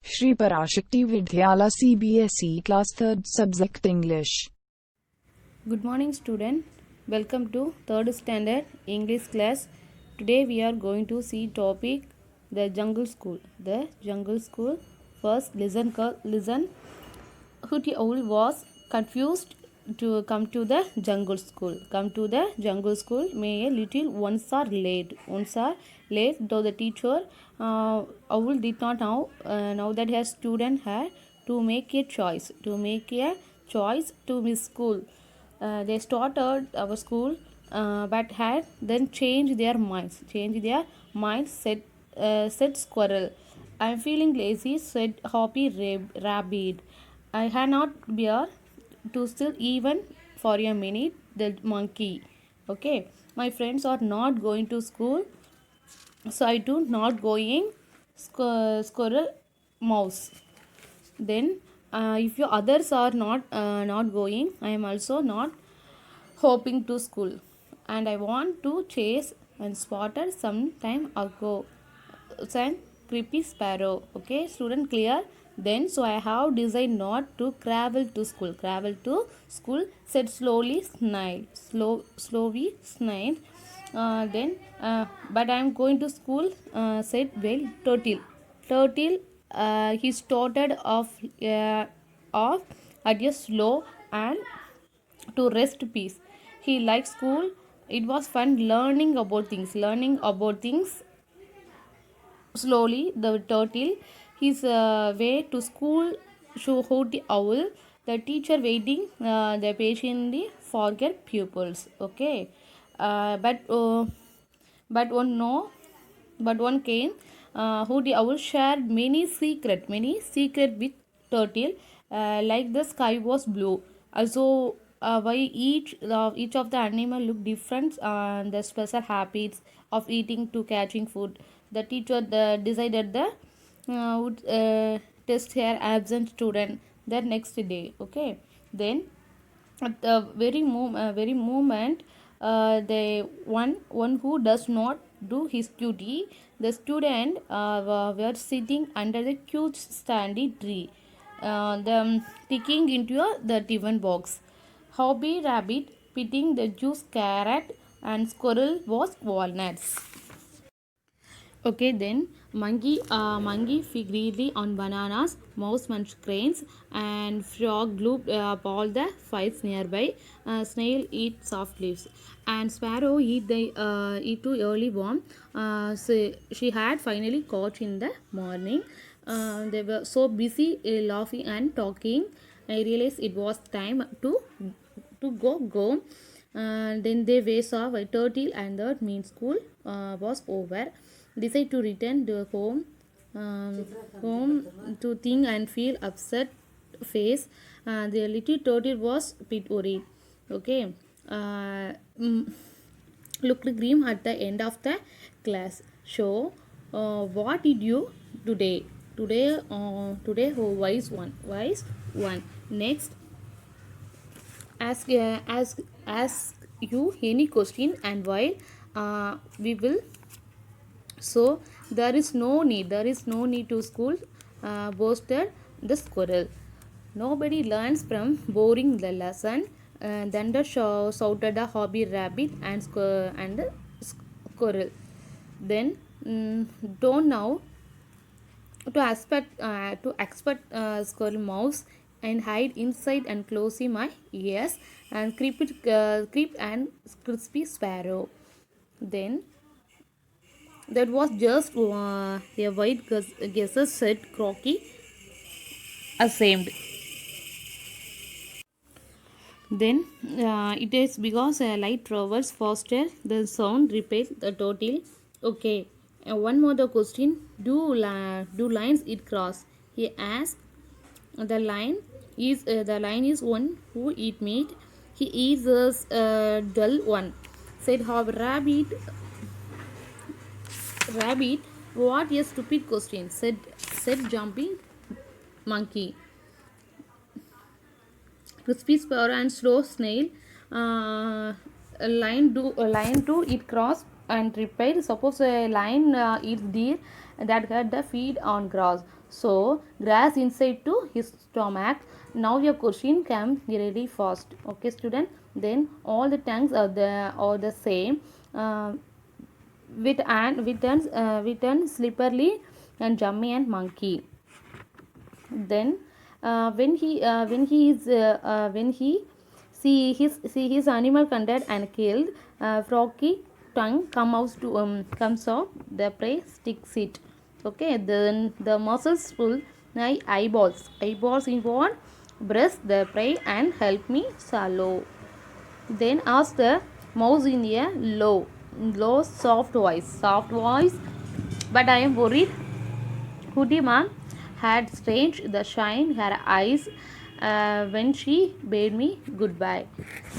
Shri Parashakti Vidyala CBSE Class 3rd Subject English. Good morning student. Welcome to 3rd standard English class. Today we are going to see topic the jungle school. The jungle school. First listen. Hooty Owl was confused to come to the jungle school. Come to the jungle school. May a little once are late. Once are late. Though the teacher Owl did not know that her student had to make a choice. To make a choice to miss school. They started our school, but had then changed their minds. Said squirrel. I'm feeling lazy, said Hoppy Rabbit. I had not beer to still even for a minute, the monkey. Okay, my friends are not going to school, so I do not going squirrel mouse. Then if your others are not going, I am also not hoping to school, and I want to chase and spotted some time ago and creepy sparrow. Okay student, clear? Then so I have decided not to travel to school, said slowly snail. Then but I am going to school, said well turtle. He started off at a slow and to rest peace. He liked school. It was fun learning about things. Slowly the turtle his way to school show Hooty Owl, the teacher waiting the patiently forget pupils. Okay, but one no but one came. Hooty Owl shared many secret with turtle, like the sky was blue. Also, why each of the animal look different, the special habits of eating to catching food. The teacher decided the would test her absent student the next day. Okay, then at the very moment, the one who does not do his duty, the student were sitting under the huge standy tree, the ticking into the tiffin box. Hobby rabbit pitting the juice carrot, and squirrel was walnuts. Okay, then monkey fig greedily on bananas, mouse munched grains, and frog looped up all the fights nearby. Snail eat soft leaves, and sparrow eat too early worm. So she had finally caught in the morning. They were so busy laughing and talking. I realized it was time to go. Then they saw a turtle, and the mean school was over. Decide to return to home to think and feel upset face. The little turtle was a bit worried. Okay, looked grim at the end of the class. So, what did you today? Today, oh, wise one. Next, ask you any question, and while we will. So there is no need to school, boasted the squirrel. Nobody learns from boring the lesson. Then the shouted the hobby rabbit and the squirrel. Then don't now to expect squirrel mouse and hide inside and closing my ears and creep and crispy sparrow. Then that was just a white guesser, said Crocky, ashamed. Then it is because light travels faster, the sound repels the total. Okay, one more the question. Do lines it cross? He asked. The line is one who eat meat. He is a dull one, said Hob Rabbit. What a stupid question, said jumping monkey. Crispy sparrow and slow snail. A lion to eat cross and repair. Suppose a lion eats deer that had the feed on grass. So grass inside to his stomach. Now your question can be really fast. Okay student, then all the tongues are the same. With and slippery and jummy and monkey. Then when he see his animal content and killed, froggy tongue comes out, the prey sticks it. Okay, then the muscles pull my eyeballs in what breast the prey and help me swallow. Then ask the mouse in a low soft voice, but I am worried. Hoodie Mom had strange the shine her eyes when she bade me goodbye.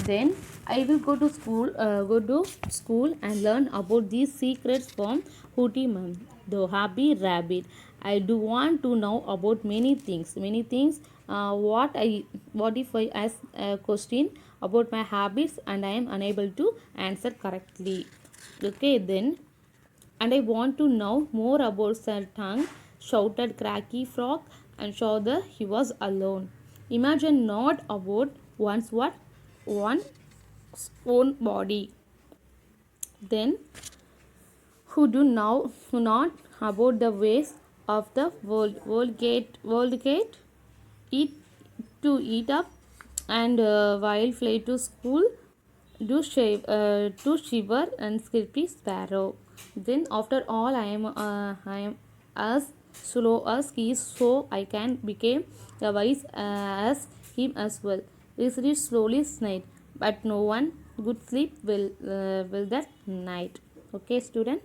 Then I will go to school and learn about these secrets from Hootie Mom, the happy rabbit. I do want to know about many things. What if I ask a question about my habits and I am unable to answer correctly? Okay, then and I want to know more about Sir Tongue, shouted Cracky Frog, and saw that he was alone. Imagine not about one's own body. Then who do now who not about the ways of the world gate eat eat up and while fly to school to shiver and skippy sparrow. Then after all I am as slow as he is, so I can become the wise as him as well. This is slowly night, but no one good sleep will that night. Okay student.